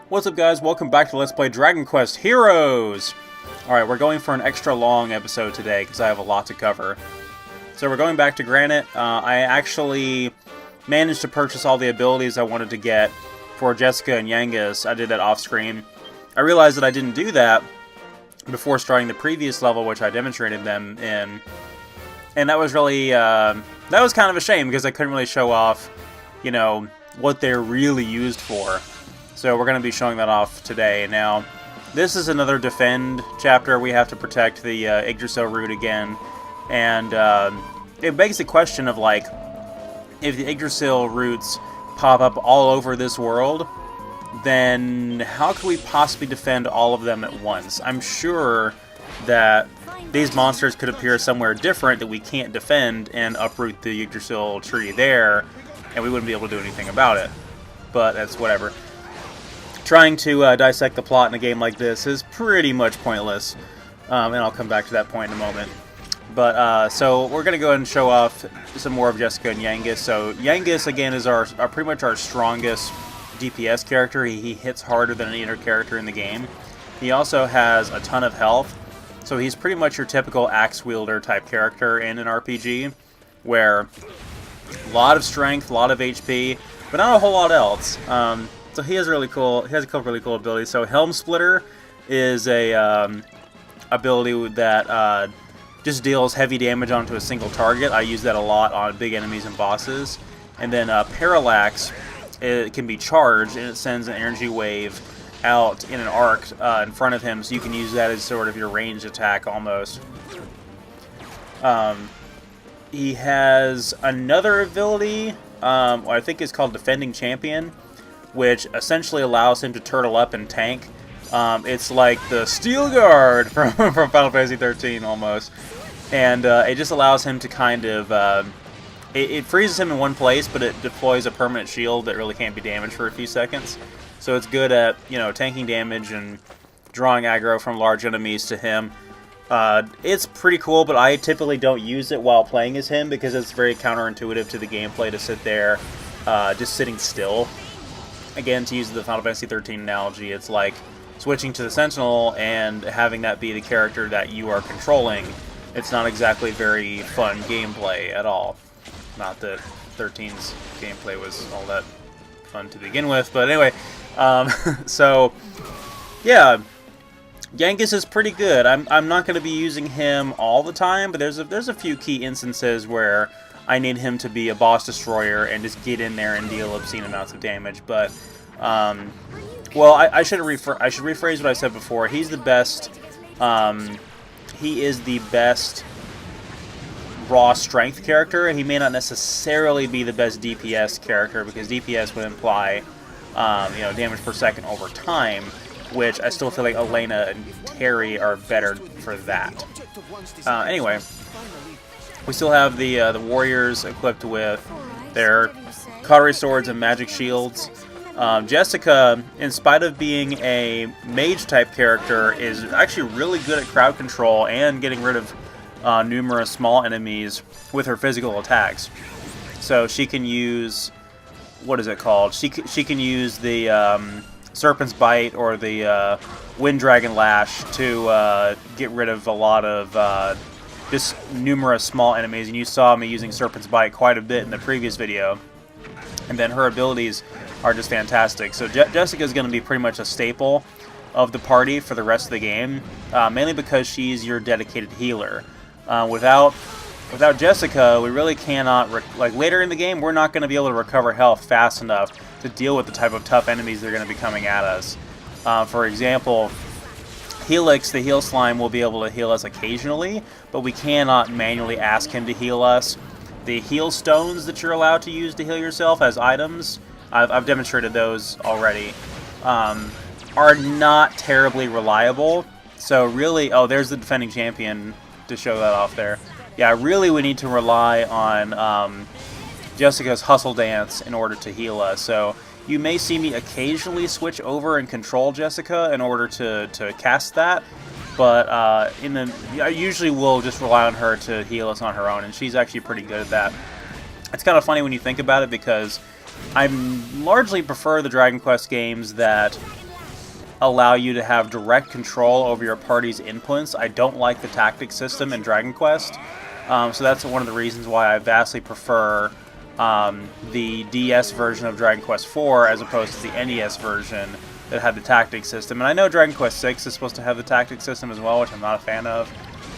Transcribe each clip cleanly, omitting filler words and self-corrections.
What's up, guys? Welcome back to Let's Play Dragon Quest Heroes! Alright, we're going for an extra long episode today because I have a lot to cover. So we're going back to Grannet. I actually managed to purchase all the abilities I wanted to get for Jessica and Yangus. I did that off screen. I realized that I didn't do that before starting the previous level, which I demonstrated them in. And that was really, that was kind of a shame because I couldn't really show off, you know, what they're really used for. So we're going to be showing that off today. Now, this is another defend chapter. We have to protect the Yggdrasil root again. And it begs the question of, like, if the Yggdrasil roots pop up all over this world, then how could we possibly defend all of them at once? I'm sure that these monsters could appear somewhere different that we can't defend and uproot the Yggdrasil tree there, and we wouldn't be able to do anything about it. But that's whatever. Trying to dissect the plot in a game like this is pretty much pointless, and I'll come back to that point in a moment. But so we're gonna go ahead and show off some more of Jessica and Yangus. So Yangus again is our pretty much our strongest DPS character. He hits harder than any other character in the game. He also has a ton of health, so he's pretty much your typical axe wielder type character in an RPG, where a lot of strength, a lot of HP, but not a whole lot else. So he has really cool. He has a couple really cool abilities. So Helm Splitter is a ability that just deals heavy damage onto a single target. I use that a lot on big enemies and bosses. And then Parallax, it can be charged, and it sends an energy wave out in an arc in front of him, so you can use that as sort of your ranged attack almost. He has another ability, I think it's called Defending Champion, which essentially allows him to turtle up and tank. It's like the Steel Guard from Final Fantasy 13 almost. And it just allows him to kind of... it freezes him in one place, but it deploys a permanent shield that really can't be damaged for a few seconds. So it's good at, you know, tanking damage and drawing aggro from large enemies to him. It's pretty cool, but I typically don't use it while playing as him because it's very counterintuitive to the gameplay to sit there just sitting still. Again, to use the Final Fantasy 13 analogy, it's like switching to the Sentinel and having that be the character that you are controlling. It's not exactly very fun gameplay at all. Not that 13's gameplay was all that fun to begin with, but anyway. So, yeah, Yangus is pretty good. I'm not going to be using him all the time, but there's a few key instances where I need him to be a boss destroyer and just get in there and deal obscene amounts of damage. But, well, I should rephrase what I said before. He's the best. He is the best raw strength character. He may not necessarily be the best DPS character because DPS would imply, you know, damage per second over time, which I still feel like Elena and Terry are better for that. Anyway. We still have the warriors equipped with their cautery swords and magic shields. Jessica, in spite of being a mage-type character, is actually really good at crowd control and getting rid of numerous small enemies with her physical attacks. So she can use... what is it called? She can use the Serpent's Bite or the Wind Dragon Lash to get rid of a lot of... just numerous small enemies, and you saw me using Serpent's Bite quite a bit in the previous video. And then her abilities are just fantastic. So Jessica is going to be pretty much a staple of the party for the rest of the game, mainly because she's your dedicated healer. Without Jessica, we really cannot, like later in the game, we're not going to be able to recover health fast enough to deal with the type of tough enemies that are going to be coming at us. For example, Helix, the heal slime, will be able to heal us occasionally, but we cannot manually ask him to heal us. The heal stones that you're allowed to use to heal yourself as items, I've demonstrated those already, are not terribly reliable. So really, oh, there's the defending champion to show that off there. Yeah, really we need to rely on Jessica's hustle dance in order to heal us. So you may see me occasionally switch over and control Jessica in order to cast that, but I usually will just rely on her to heal us on her own, and she's actually pretty good at that. It's kind of funny when you think about it because I largely prefer the Dragon Quest games that allow you to have direct control over your party's inputs. I don't like the tactics system in Dragon Quest, so that's one of the reasons why I vastly prefer the DS version of Dragon Quest IV as opposed to the NES version that had the tactics system. And I know Dragon Quest VI is supposed to have the tactics system as well, which I'm not a fan of.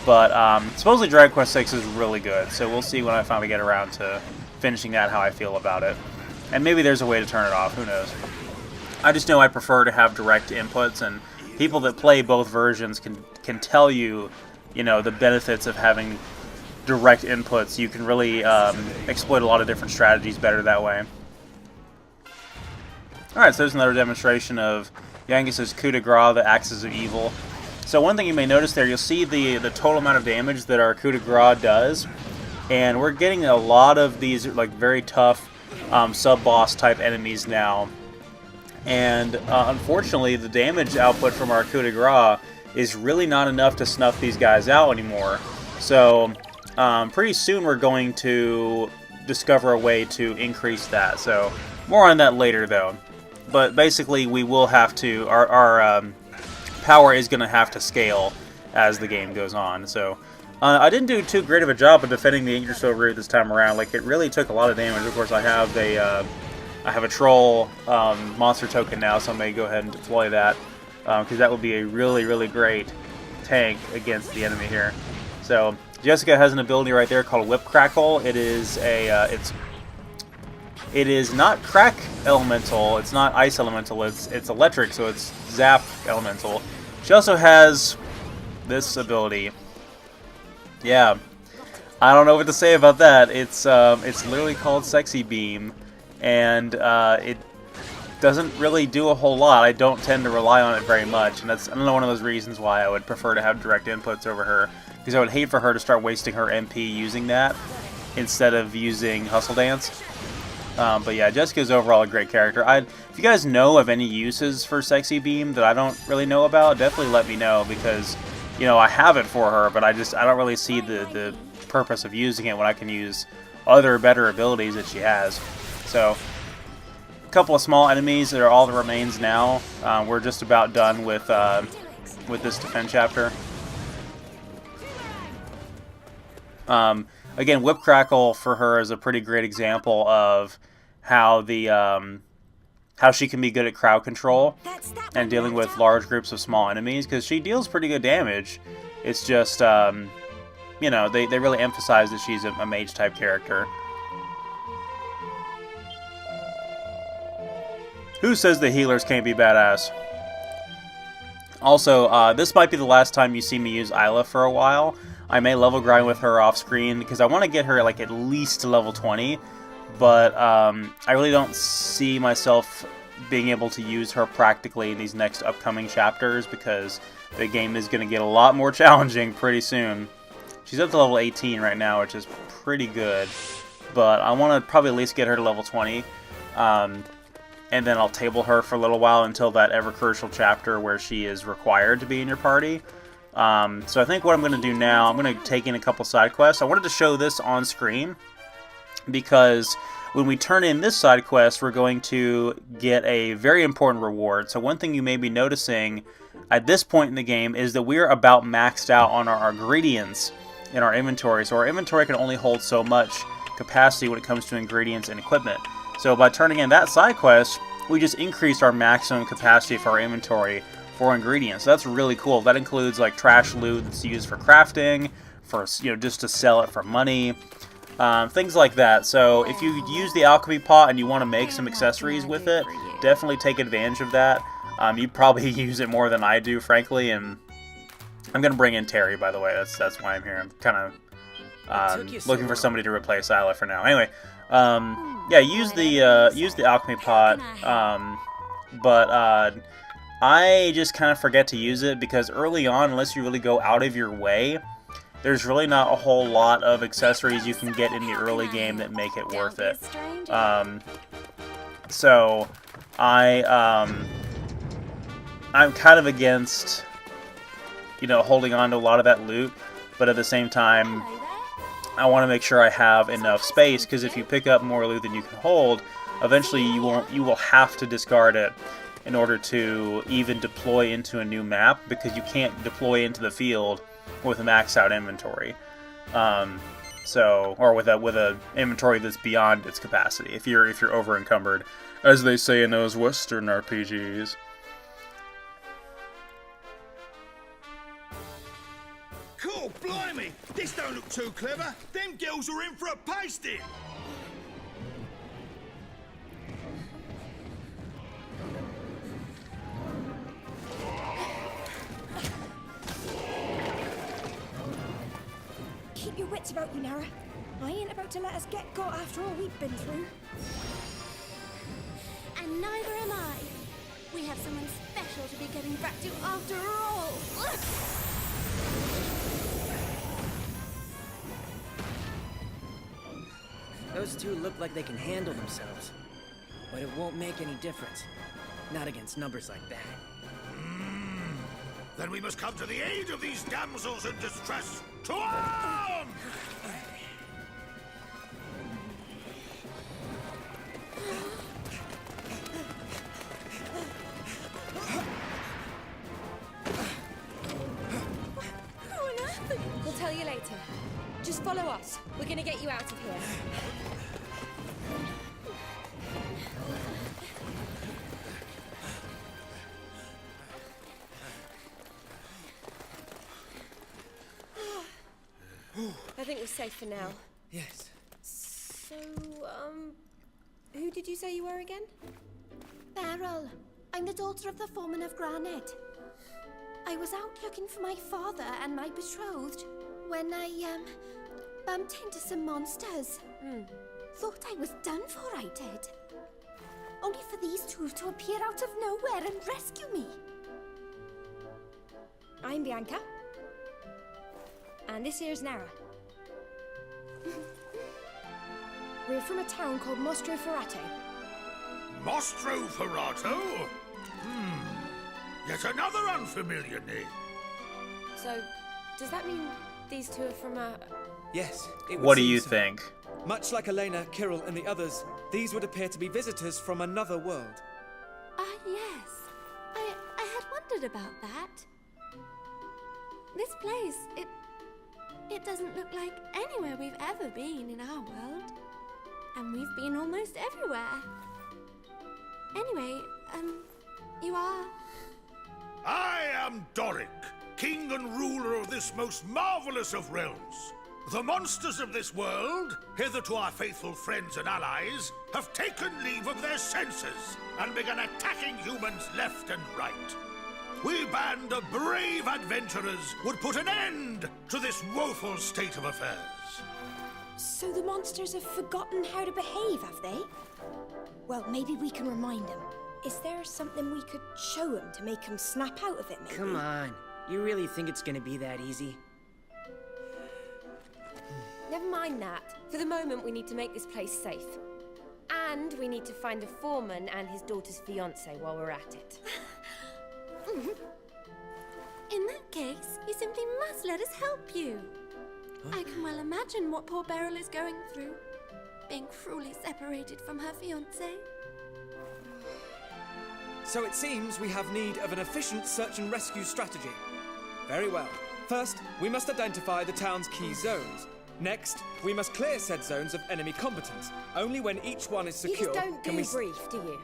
But supposedly Dragon Quest VI is really good, so we'll see when I finally get around to finishing that how I feel about it. And maybe there's a way to turn it off, who knows. I just know I prefer to have direct inputs, and people that play both versions can tell you, you know, the benefits of having direct inputs. You can really exploit a lot of different strategies better that way. Alright, so there's another demonstration of Yangis's coup de grace, the Axes of Evil. So one thing you may notice there, you'll see the total amount of damage that our coup de grace does, and we're getting a lot of these like very tough sub-boss type enemies now. And unfortunately, the damage output from our coup de grace is really not enough to snuff these guys out anymore. So pretty soon we're going to discover a way to increase that. So more on that later though. But basically we will have to, our power is going to have to scale as the game goes on. So I didn't do too great of a job of defending the Yggdrasil root this time around. Like, it really took a lot of damage. Of course, I have a troll monster token now, so I may go ahead and deploy that, because that would be a really, really great tank against the enemy here. So Jessica has an ability right there called Whip Crackle. It is a it is not crack elemental, it's not ice elemental, it's electric, so it's zap elemental. She also has this ability. Yeah, I don't know what to say about that. It's literally called Sexy Beam, and it doesn't really do a whole lot. I don't tend to rely on it very much, and that's another one of those reasons why I would prefer to have direct inputs over her, because I would hate for her to start wasting her MP using that instead of using Hustle Dance. But yeah, Jessica's overall a great character. If you guys know of any uses for Sexy Beam that I don't really know about, definitely let me know, because, you know, I have it for her, but I don't really see the purpose of using it when I can use other better abilities that she has. So, a couple of small enemies that are all that remains now. We're just about done with this defend chapter. Again, Whip Crackle for her is a pretty great example of how how she can be good at crowd control and dealing with large groups of small enemies, because she deals pretty good damage. It's just, you know, they really emphasize that she's a mage-type character. Who says the healers can't be badass? Also, this might be the last time you see me use Isla for a while. I may level grind with her off screen, because I want to get her like at least to level 20. But I really don't see myself being able to use her practically in these next upcoming chapters, because the game is going to get a lot more challenging pretty soon. She's up to level 18 right now, which is pretty good. But I want to probably at least get her to level 20. And then I'll table her for a little while until that ever-crucial chapter where she is required to be in your party. So I think what I'm going to do now, I'm going to take in a couple side quests. I wanted to show this on screen, because when we turn in this side quest, we're going to get a very important reward. So one thing you may be noticing at this point in the game is that we're about maxed out on our ingredients in our inventory. So our inventory can only hold so much capacity when it comes to ingredients and equipment. So by turning in that side quest, we just increased our maximum capacity for our inventory for ingredients. So that's really cool. That includes like trash loot that's used for crafting, for, you know, just to sell it for money. Things like that. So if you use the alchemy pot and you want to make some accessories with it, definitely take advantage of that. You probably use it more than I do, frankly, and I'm going to bring in Terry, by the way. That's why I'm here. I'm kind of looking for somebody to replace Isla for now. Anyway, yeah, use the alchemy pot, but I just kind of forget to use it, because early on, unless you really go out of your way, there's really not a whole lot of accessories you can get in the early game that make it worth it. So I'm kind of against, you know, holding on to a lot of that loot, but at the same time, I want to make sure I have enough space, because if you pick up more loot than you can hold, eventually you will have to discard it. in order to even deploy into a new map, because you can't deploy into the field with a maxed out inventory. Or with a inventory that's beyond its capacity, if you're over encumbered, as they say in those Western RPGs. Cool, blimey! This don't look too clever. Them girls are in for a pasting. Keep your wits about you, Nera. I ain't about to let us get got after all we've been through. And neither am I. We have someone special to be getting back to after all. Those two look like they can handle themselves. But it won't make any difference. Not against numbers like that. Then we must come to the aid of these damsels in distress. To arms! We'll tell you later. Just follow us. We're gonna get you out of here. I think we're safe for now. Yes. So, who did you say you were again? Beryl, I'm the daughter of the foreman of Grannet. I was out looking for my father and my betrothed when I, bumped into some monsters. Thought I was done for, I did. Only for these two to appear out of nowhere and rescue me. I'm Bianca. And this here's Nera. We're from a town called Mostro Ferrato. Mostro Ferrato? Yet another unfamiliar name. So, does that mean these two are from a... Yes, it would What do seem you so. think? Much like Elena, Kirill, and the others, these would appear to be visitors from another world. Yes. I had wondered about that. This place, it doesn't look like anywhere we've ever been in our world. And we've been almost everywhere. Anyway, you are... I am Doric, king and ruler of this most marvelous of realms. The monsters of this world, hitherto our faithful friends and allies, have taken leave of their senses and begun attacking humans left and right. We band of brave adventurers would put an end to this woeful state of affairs. So the monsters have forgotten how to behave, have they? Well, maybe we can remind them. Is there something we could show them to make them snap out of it, maybe? Come on. You really think it's gonna be that easy? Never mind that. For the moment, we need to make this place safe. And we need to find the foreman and his daughter's fiancé while we're at it. In that case, you simply must let us help you. I can well imagine what poor Beryl is going through. Being cruelly separated from her fiancé. So it seems we have need of an efficient search and rescue strategy. Very well. First, we must identify the town's key zones. Next, we must clear said zones of enemy combatants. Only when each one is secure You just don't can we... brief, do you?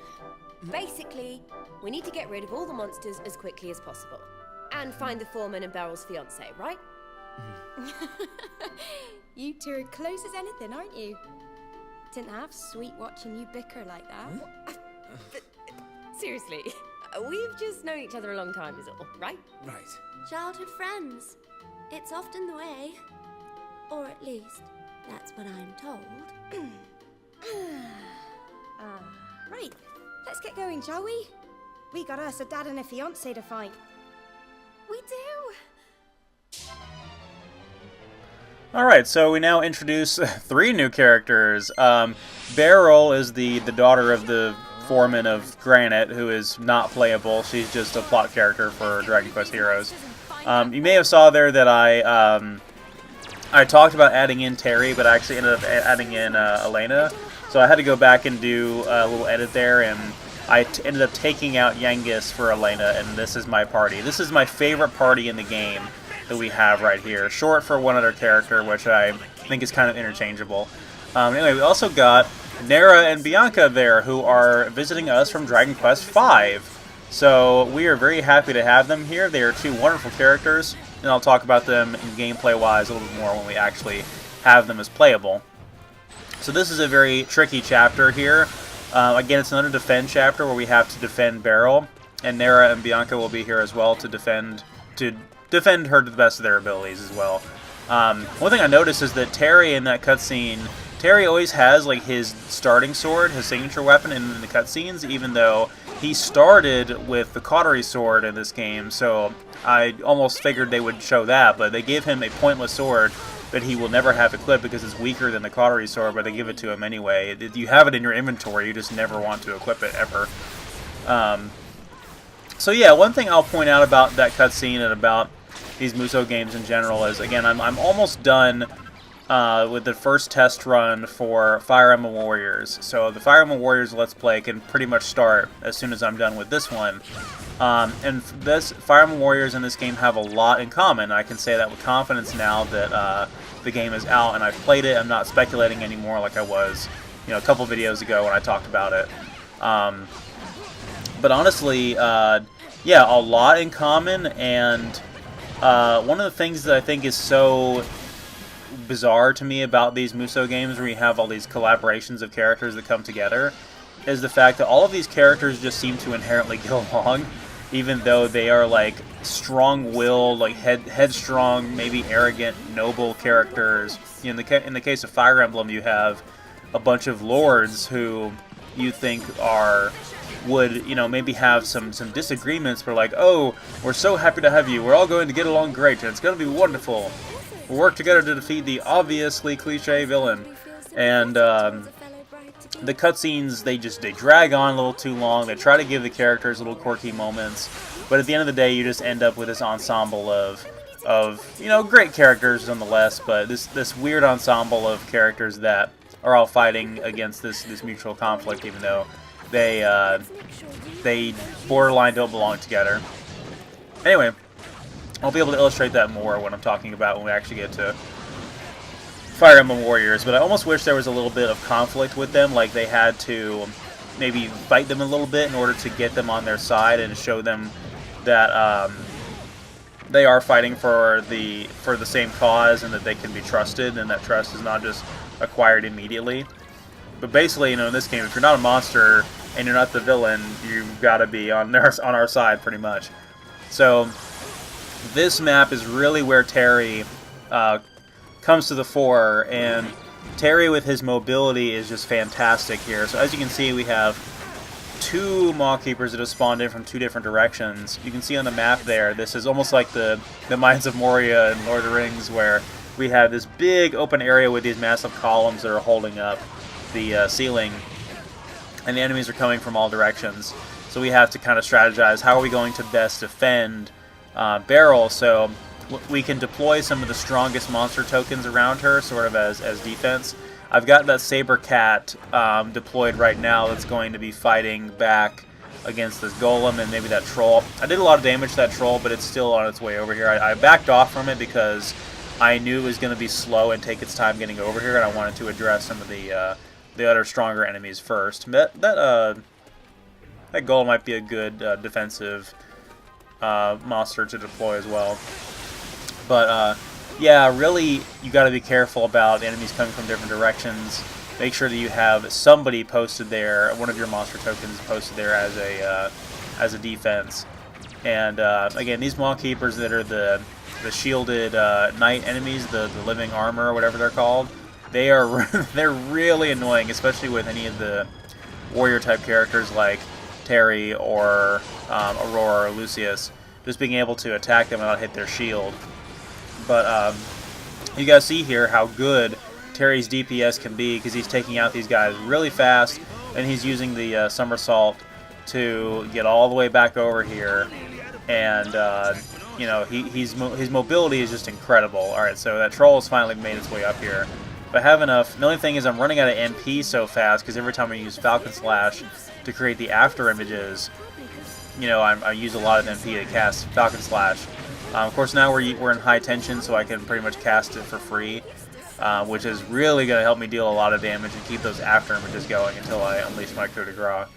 Basically, we need to get rid of all the monsters as quickly as possible. And find the foreman and Beryl's fiancé, right? You two are close as anything, aren't you? Didn't half sweet watching you bicker like that. But, seriously, we've just known each other a long time is all, right? Right. Childhood friends. It's often the way. Or at least, that's what I'm told. Right, let's get going, shall we? We got us a dad and a fiancé to find. We do. Alright, so we now introduce 3 new characters. Beryl is the daughter of the foreman of Grannet, who is not playable. She's just a plot character for Dragon Quest Heroes. You may have saw there that I talked about adding in Terry, but I actually ended up adding in Elena. So I had to go back and do a little edit there and ended up taking out Yengus for Elena, and this is my party. This is my favorite party in the game that we have right here. Short for one other character, which I think is kind of interchangeable. Anyway, we also got Nera and Bianca there, who are visiting us from Dragon Quest V. So we are very happy to have them here. They are two wonderful characters, and I'll talk about them in gameplay-wise a little bit more when we actually have them as playable. So this is a very tricky chapter here. Again, it's another defend chapter where we have to defend Beryl, and Nera and Bianca will be here as well to defend her to the best of their abilities as well. One thing I noticed is that Terry in that cutscene, Terry always has like his starting sword, his signature weapon in the cutscenes, even though he started with the cautery sword in this game, so I almost figured they would show that, but they gave him a pointless sword that he will never have equipped because it's weaker than the cautery sword, but they give it to him anyway. You have it in your inventory, you just never want to equip it ever. So yeah, one thing I'll point out about that cutscene and about these Musou games in general is, again, I'm almost done with the first test run for Fire Emblem Warriors. So the Fire Emblem Warriors Let's Play can pretty much start as soon as I'm done with this one. And this Fire Emblem Warriors and this game have a lot in common. I can say that with confidence now that the game is out and I've played it. I'm not speculating anymore like I was, a couple videos ago when I talked about it. But honestly, yeah, a lot in common, and one of the things that I think is so bizarre to me about these Musou games where you have all these collaborations of characters that come together is the fact that all of these characters just seem to inherently get along, even though they are like strong-willed, like headstrong, maybe arrogant, noble characters. In the case of Fire Emblem, you have a bunch of lords who you think would maybe have some disagreements, but like, oh, we're so happy to have you, we're all going to get along great, and it's going to be wonderful. We'll work together to defeat the obviously cliche villain. And the cutscenes, they drag on a little too long. They try to give the characters little quirky moments, but at the end of the day, you just end up with this ensemble of great characters nonetheless, but this weird ensemble of characters that are all fighting against this mutual conflict, even though they borderline don't belong together. Anyway, I'll be able to illustrate that more when I'm talking about when we actually get to Fire Emblem Warriors, but I almost wish there was a little bit of conflict with them, like they had to maybe fight them a little bit in order to get them on their side and show them that they are fighting for the same cause and that they can be trusted, and that trust is not just acquired immediately. But basically, in this game, if you're not a monster and you're not the villain, you've got to be on our side pretty much. So this map is really where Terry comes to the fore, and Terry with his mobility is just fantastic here. So as you can see, we have two Maw Keepers that have spawned in from two different directions. You can see on the map there, this is almost like the Mines of Moria in Lord of the Rings, where we have this big open area with these massive columns that are holding up the ceiling, and the enemies are coming from all directions. So we have to kind of strategize, how are we going to best defend Beryl, so we can deploy some of the strongest monster tokens around her, sort of as defense. I've got that Saber Cat deployed right now that's going to be fighting back against this golem and maybe that troll. I did a lot of damage to that troll, but it's still on its way over here. I backed off from it because I knew it was going to be slow and take its time getting over here, and I wanted to address some of the other stronger enemies first. That golem might be a good defensive monster to deploy as well. But yeah, really, you got to be careful about enemies coming from different directions. Make sure that you have somebody posted there, one of your monster tokens posted there as a defense. And again, these Maw Keepers that are the shielded knight enemies, the living armor or whatever they're called, they're really annoying, especially with any of the warrior type characters like Terry or Aurora or Lucius. Just being able to attack them and not hit their shield. But you guys see here how good Terry's DPS can be, because he's taking out these guys really fast, and he's using the somersault to get all the way back over here, and his mobility is just incredible. All right, so that troll has finally made its way up here. if I have enough. The only thing is I'm running out of MP so fast because every time I use Falcon Slash to create the after images, you know, I use a lot of MP to cast Falcon Slash. Of course, now we're in high tension, so I can pretty much cast it for free, which is really going to help me deal a lot of damage and keep those after images going until I unleash my coup de grace.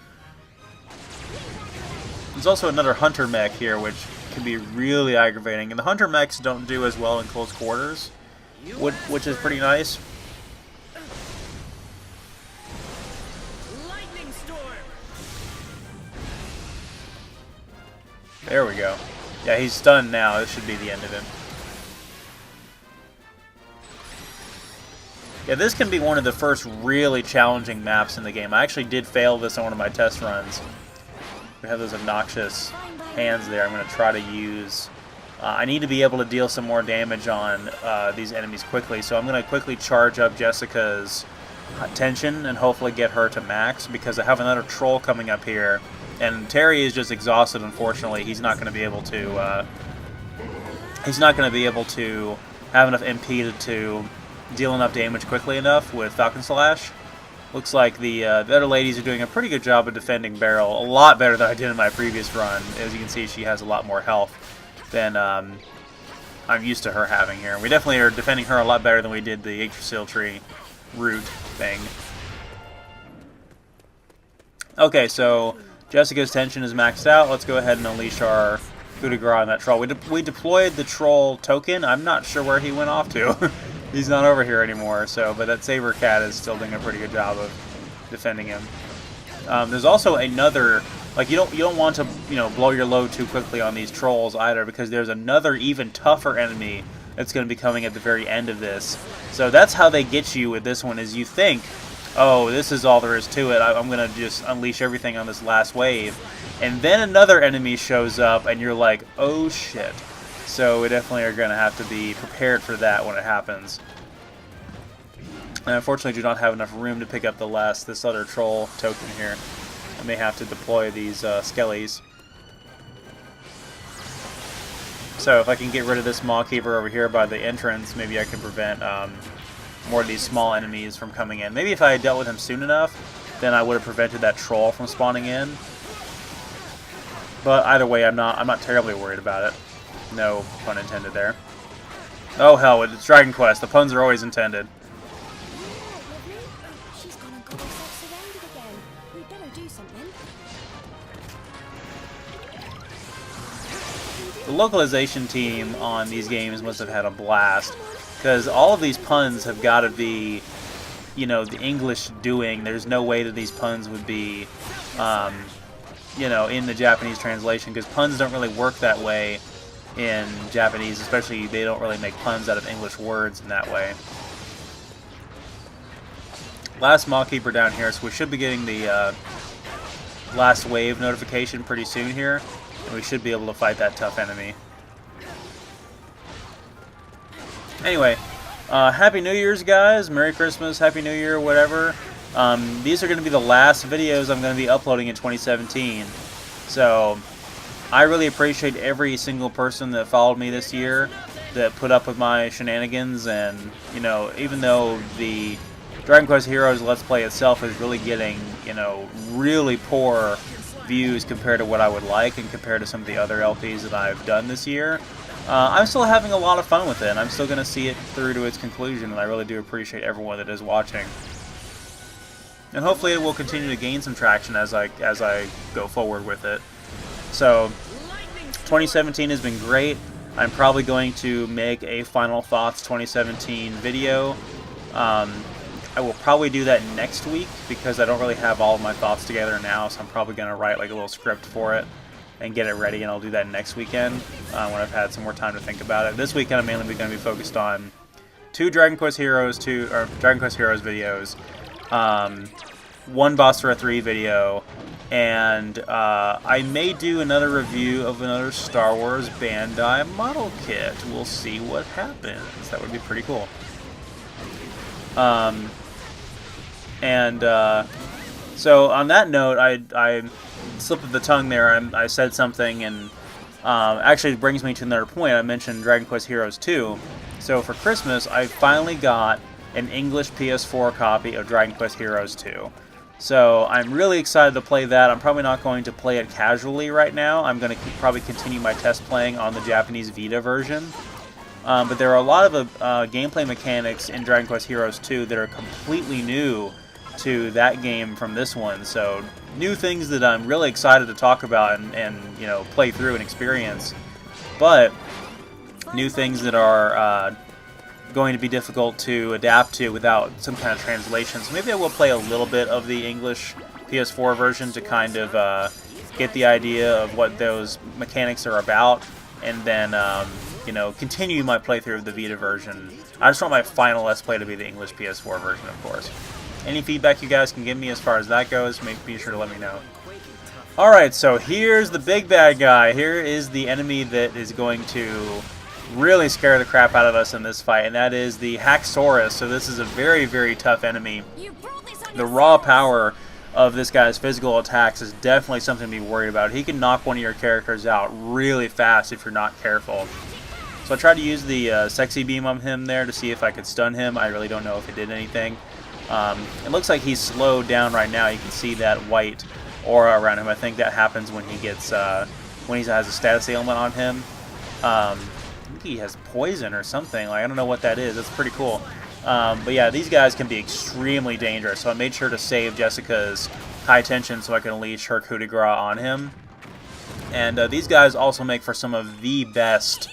There's also another Hunter mech here, which can be really aggravating, and the Hunter mechs don't do as well in close quarters, which is pretty nice. Lightning storm. There we go. Yeah, he's stunned now. This should be the end of him. Yeah, this can be one of the first really challenging maps in the game. I actually did fail this on one of my test runs. We have those obnoxious hands there. I'm going to try to use... I need to be able to deal some more damage on these enemies quickly, so I'm going to quickly charge up Jessica's tension and hopefully get her to max, because I have another troll coming up here. And Terry is just exhausted, unfortunately. He's not going to be able to... he's not going to be able to have enough MP to deal enough damage quickly enough with Falcon Slash. Looks like the other ladies are doing a pretty good job of defending Beryl. A lot better than I did in my previous run. As you can see, she has a lot more health than I'm used to her having here. We definitely are defending her a lot better than we did the Yggdrasil tree root thing. Okay, so Jessica's tension is maxed out. Let's go ahead and unleash our coup de grace on that troll. We deployed the troll token. I'm not sure where he went off to. He's not over here anymore. So, but that Saber Cat is still doing a pretty good job of defending him. There's also another, like, you don't want to, you know, blow your load too quickly on these trolls either, because there's another even tougher enemy that's going to be coming at the very end of this. So that's how they get you with this one, is you think, oh, this is all there is to it. I'm going to just unleash everything on this last wave. And then another enemy shows up, and you're like, oh shit. So we definitely are going to have to be prepared for that when it happens. And unfortunately, do not have enough room to pick up this other troll token here. I may have to deploy these skellies. So if I can get rid of this Maw Keeper over here by the entrance, maybe I can prevent more of these small enemies from coming in. Maybe if I had dealt with him soon enough, then I would have prevented that troll from spawning in. But either way, I'm not terribly worried about it. No pun intended there. Oh hell, it's Dragon Quest. The puns are always intended. She's gone and got herself surrounded again. We better do something. The localization team on these games must have had a blast, because all of these puns have got to be, you know, the English doing. There's no way that these puns would be, you know, in the Japanese translation, because puns don't really work that way in Japanese, especially they don't really make puns out of English words in that way. Last Maw Keeper down here, so we should be getting the last wave notification pretty soon here, and we should be able to fight that tough enemy. Anyway, Happy New Year's, guys. Merry Christmas, Happy New Year, whatever. These are going to be the last videos I'm going to be uploading in 2017. So I really appreciate every single person that followed me this year, that put up with my shenanigans, and, you know, even though the Dragon Quest Heroes Let's Play itself is really getting, you know, really poor views compared to what I would like and compared to some of the other LPs that I've done this year, I'm still having a lot of fun with it, and I'm still going to see it through to its conclusion, and I really do appreciate everyone that is watching. And hopefully it will continue to gain some traction as I go forward with it. So, 2017 has been great. I'm probably going to make a Final Thoughts 2017 video. I will probably do that next week, because I don't really have all of my thoughts together now, so I'm probably going to write like a little script for it and get it ready, and I'll do that next weekend when I've had some more time to think about it. This weekend I'm mainly going to be focused on Dragon Quest Heroes videos, one Boss Threat 3 video, and I may do another review of another Star Wars Bandai model kit. We'll see what happens. That would be pretty cool. So on that note, I slipped of the tongue there. I said something, and actually it brings me to another point. I mentioned Dragon Quest Heroes 2. So for Christmas, I finally got an English PS4 copy of Dragon Quest Heroes 2. So I'm really excited to play that. I'm probably not going to play it casually right now. I'm going to probably continue my test playing on the Japanese Vita version. But there are a lot of gameplay mechanics in Dragon Quest Heroes 2 that are completely new to that game from this one. So new things that I'm really excited to talk about and you know, play through and experience. But new things that are going to be difficult to adapt to without some kind of translation. So maybe I will play a little bit of the English PS4 version to kind of get the idea of what those mechanics are about, and then you know, continue my playthrough of the Vita version. I just want my final Let's Play to be the English PS4 version, of course. Any feedback you guys can give me as far as that goes, be sure to let me know. Alright, so here's the big bad guy. Here is the enemy that is going to really scare the crap out of us in this fight, and that is the Haxorus. So this is a very, very tough enemy. The raw power of this guy's physical attacks is definitely something to be worried about. He can knock one of your characters out really fast if you're not careful. So I tried to use the sexy beam on him there to see if I could stun him. I really don't know if it did anything. It looks like he's slowed down right now. You can see that white aura around him. I think that happens when he gets when he has a status ailment on him. I think he has poison or something. Like, I don't know what that is. That's pretty cool. But yeah, these guys can be extremely dangerous. So I made sure to save Jessica's high tension so I can unleash her coup de grace on him. And these guys also make for some of the best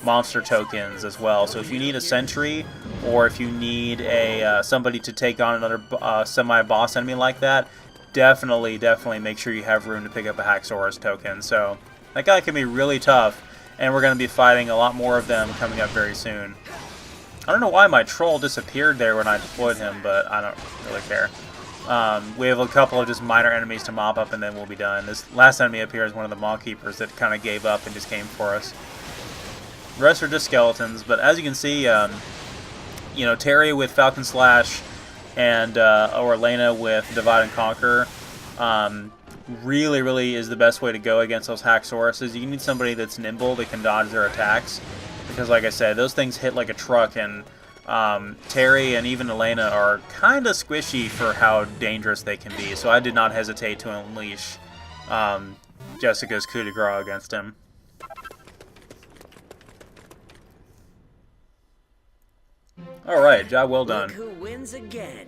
monster tokens as well. So if you need a sentry, or if you need a somebody to take on another semi-boss enemy like that, definitely make sure you have room to pick up a Haxorus token. So that guy can be really tough, and we're going to be fighting a lot more of them coming up very soon. I don't know why my troll disappeared there when I deployed him, but I don't really care. We have a couple of just minor enemies to mop up, and then we'll be done. This last enemy up here is one of the Maw Keepers that kind of gave up and just came for us. The rest are just skeletons, but as you can see, you know, Terry with Falcon Slash and or Elena with Divide and Conquer really is the best way to go against those Haxoruses. You need somebody that's nimble that can dodge their attacks, because like I said, those things hit like a truck, and Terry and even Elena are kind of squishy for how dangerous they can be, so I did not hesitate to unleash Jessica's coup de grace against him. Alright, job well done. Look who wins again.